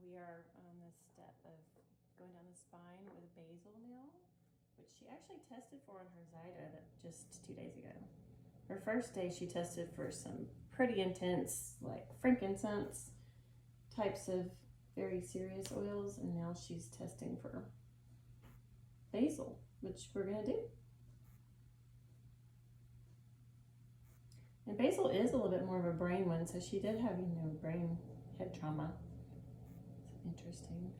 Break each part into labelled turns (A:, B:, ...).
A: we are on the step of going down the spine with basil now, which she actually tested for on her Zyda just 2 days ago. Her first day she tested for some pretty intense, like frankincense types of very serious oils, and now she's testing for basil, which we're gonna do. And basil is a little bit more of a brain one, so she did have, brain head trauma. It's interesting.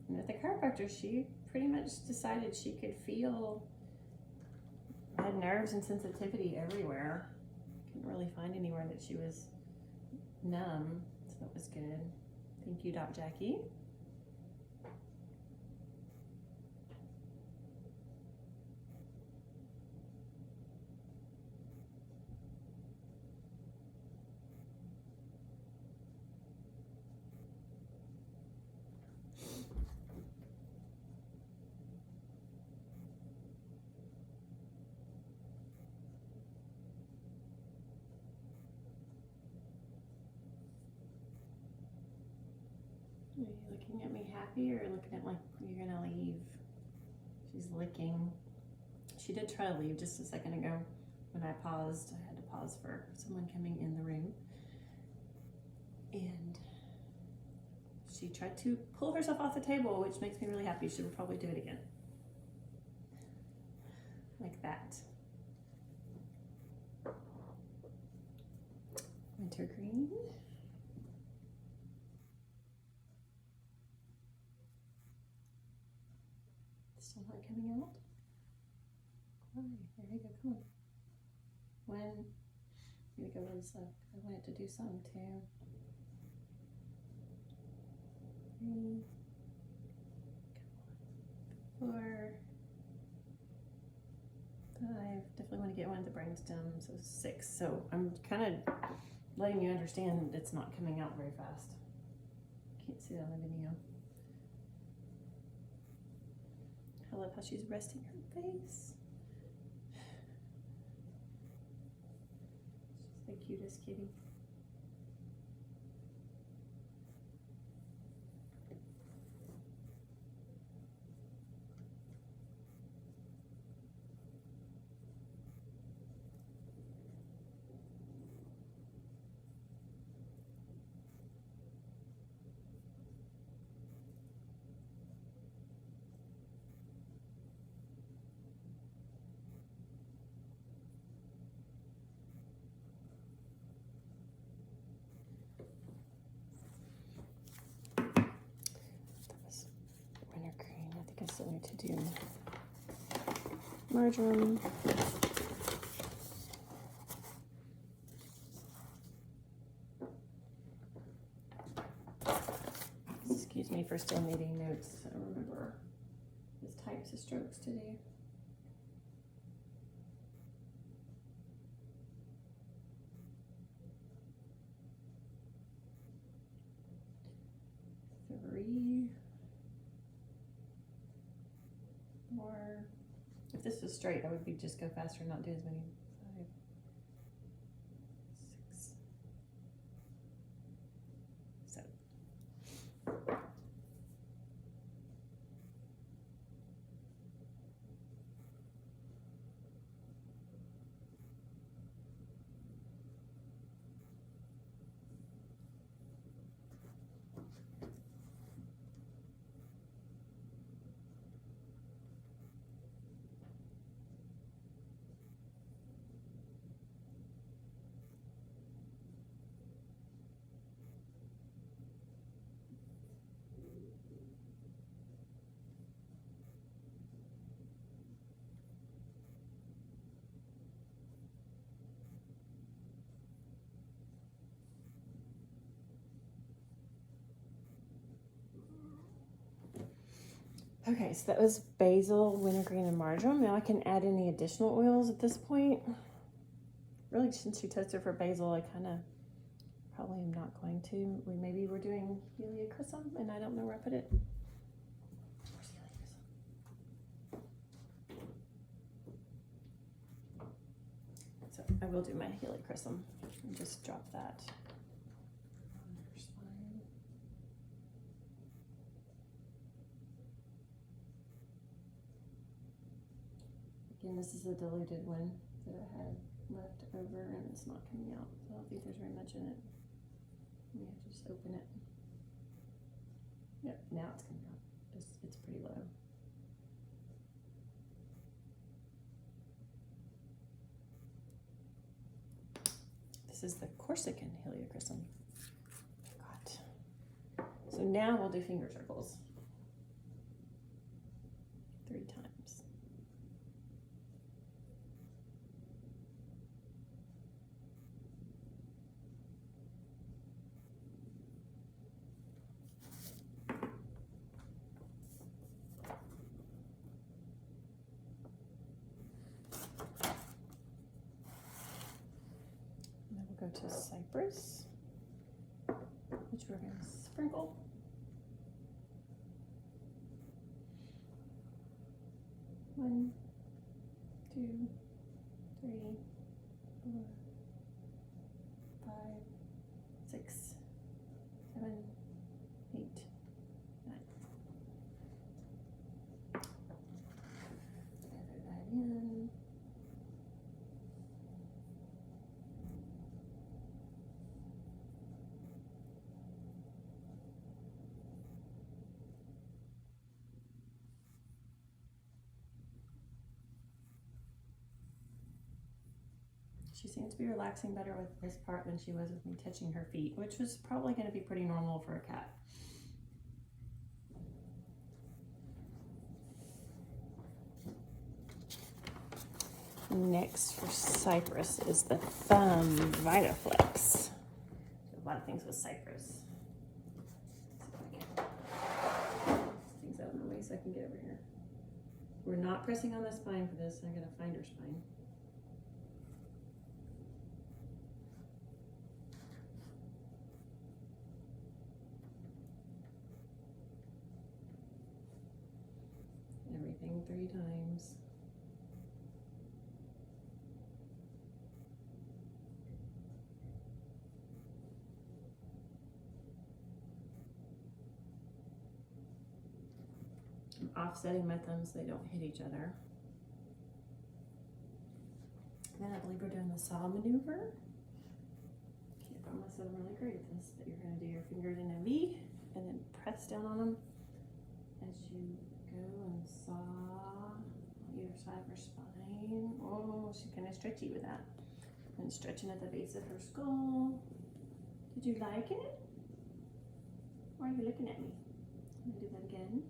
A: And at the chiropractor, she pretty much decided she could feel, had nerves and sensitivity everywhere. Couldn't really find anywhere that she was numb, so that was good. Thank you, Doc Jackie. Are you looking at me happy or looking at like you're gonna leave? She's licking. She did try to leave just a second ago when I paused. I had to pause for someone coming in the room. And she tried to pull herself off the table, which makes me really happy. She will probably do it again. Like that. Wintergreen. Still not coming out? Why? There you go, come on. When? I'm gonna go really slow. I want it to do something too. 3, 4, 5. Definitely want to get one of the brainstem, so 6. So I'm kind of letting you understand that it's not coming out very fast. Can't see that on the video. I love how she's resting her face. She's the cutest kitty. I still need to do marjoram. Excuse me for still needing notes. I remember his types of strokes to do. Or if this was straight, I would be just go faster and not do as many. 5, 6, 7. Okay, so that was basil, wintergreen, and marjoram. Now I can add any additional oils at this point. Really, since she tested for basil, I kind of probably am not going to. Maybe we're doing heliochrysum, and I don't know where I put it. Where's heliochrysum? So I will do my helichrysum and just drop that on her spine. Again, this is a diluted one that I had left over and it's not coming out. So I don't think there's very much in it. Yeah, just open it. Yep, now it's coming out. It's pretty low. This is the Corsican helichrysum. Forgot. So now we'll do finger circles 3 times. Go to cypress, which we're going to sprinkle. 1, 2, 3, 4, 5, 6, 7, 8, 9. Gather that in. She seems to be relaxing better with this part than she was with me touching her feet, which was probably going to be pretty normal for a cat. Next for Cypress is the Thumb Vitaflex. A lot of things with Cypress. This thing's out of the way so I can get over here. We're not pressing on the spine for this. I'm going to find her spine. Everything 3 times. I'm offsetting my thumbs so they don't hit each other. And then I believe we're doing the saw maneuver. Can't promise that I'm really great at this, but you're going to do your fingers in a V and then press down on them as you go and saw on either side of her spine. Oh, she's kind of stretchy with that. And stretching at the base of her skull. Did you like it? Why are you looking at me? I'm going to do that again.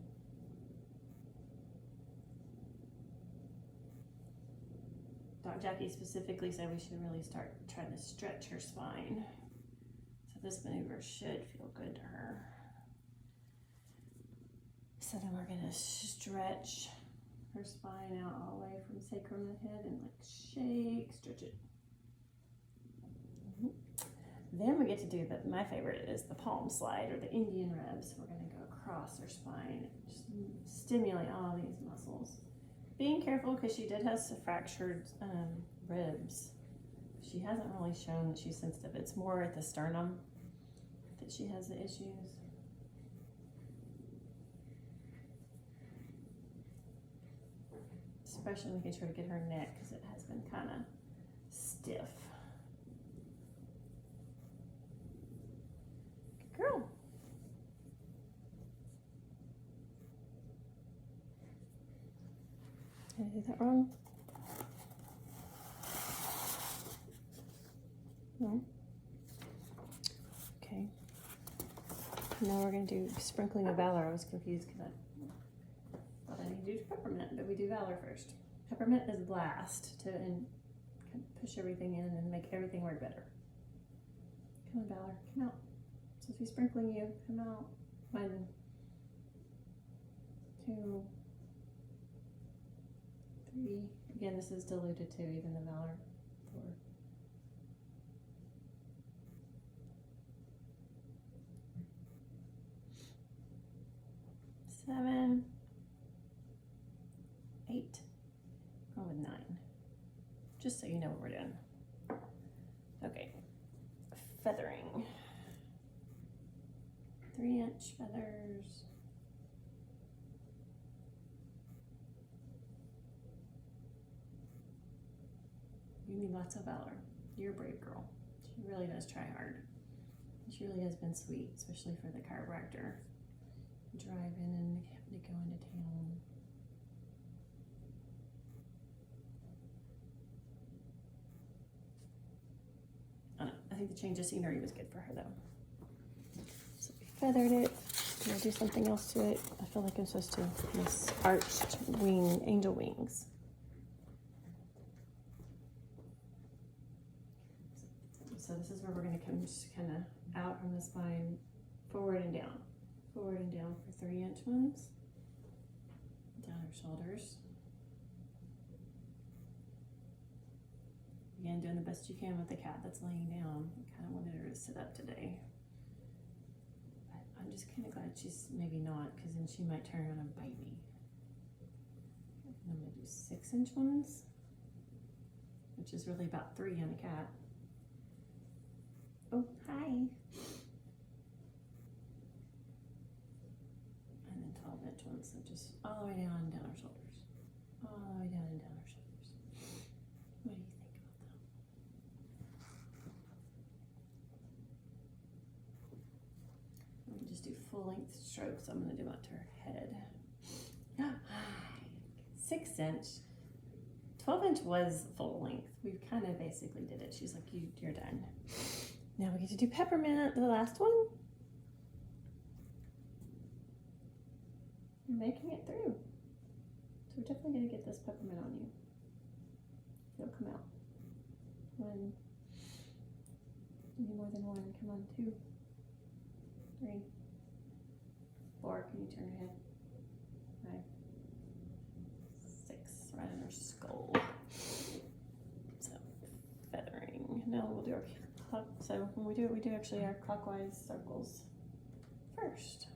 A: Doc Jackie specifically said we should really start trying to stretch her spine. So this maneuver should feel good to her. So then we're gonna stretch her spine out all the way from sacrum to head and like shake, stretch it. Then we get to do my favorite is the palm slide or the Indian rubs. We're gonna go across her spine, just stimulate all these muscles. Being careful because she did have some fractured ribs. She hasn't really shown that she's sensitive. It's more at the sternum that she has the issues. Especially making sure to get her neck because it has been kind of stiff. Good girl. Did I do that wrong? No. Okay. Now we're going to do sprinkling of Valor. I was confused because I thought I need to do peppermint, but we do Valor first. Peppermint is last to kind of push everything in and make everything work better. Come on, Valor. Come out. Since we're sprinkling you, come out. 1, 2, 3. Again, this is diluted too, even the Valor. 4. 7, 8, going with 9. Just so you know what we're doing. feathering. 3-inch feathers. You need lots of valor. You're a brave girl. She really does try hard. She really has been sweet, especially for the chiropractor. Driving and having to go into town. I don't know. I think the change of scenery was good for her though. So we feathered it. Gonna do something else to it. I feel like I'm supposed to. This arched wing, angel wings. So this is where we're going to come just kind of out from the spine, forward and down for 3-inch ones, down her shoulders. Again, doing the best you can with the cat that's laying down. I kind of wanted her to sit up today. But I'm just kind of glad she's maybe not, because then she might turn around and bite me. And I'm going to do 6-inch ones, which is really about 3 on a cat. Oh, hi. And then 12-inch ones, so just all the way down and down our shoulders. All the way down and down our shoulders. What do you think about that? Let me just do full-length strokes. I'm going to do it to her head. 6-inch. 12-inch was full length. We kind of basically did it. She's like, you're done. Now we get to do peppermint, the last one. You're making it through. So we're definitely going to get this peppermint on you. It'll come out. One. You need more than one. Come on, 2, 3, 4. Can you turn your head? 5, 6. Right in her skull. So, feathering. Now we'll do our clock. So when we do it, we do actually our clockwise circles first.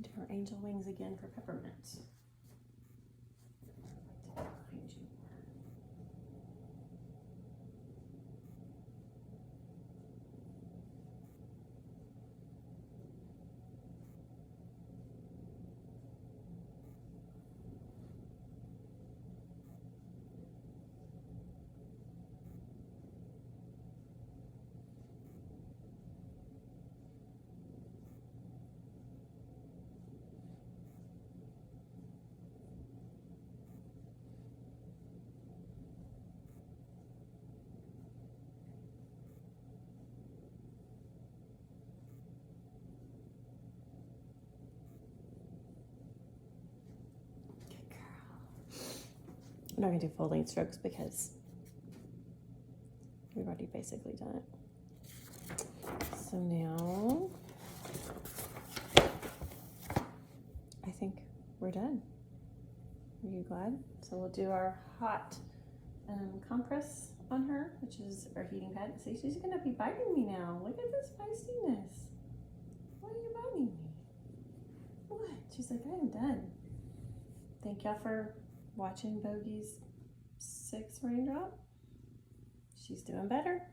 A: Do our angel wings again for peppermint. I'd like to get behind you more. I'm not going to do full length strokes because we've already basically done it. So now I think we're done. Are you glad? So we'll do our hot compress on her, which is our heating pad. See, she's going to be biting me now. Look at this feistiness. Why are you biting me? What? She's like, I am done. Thank y'all for watching Bogie's 6 Raindrop. She's doing better.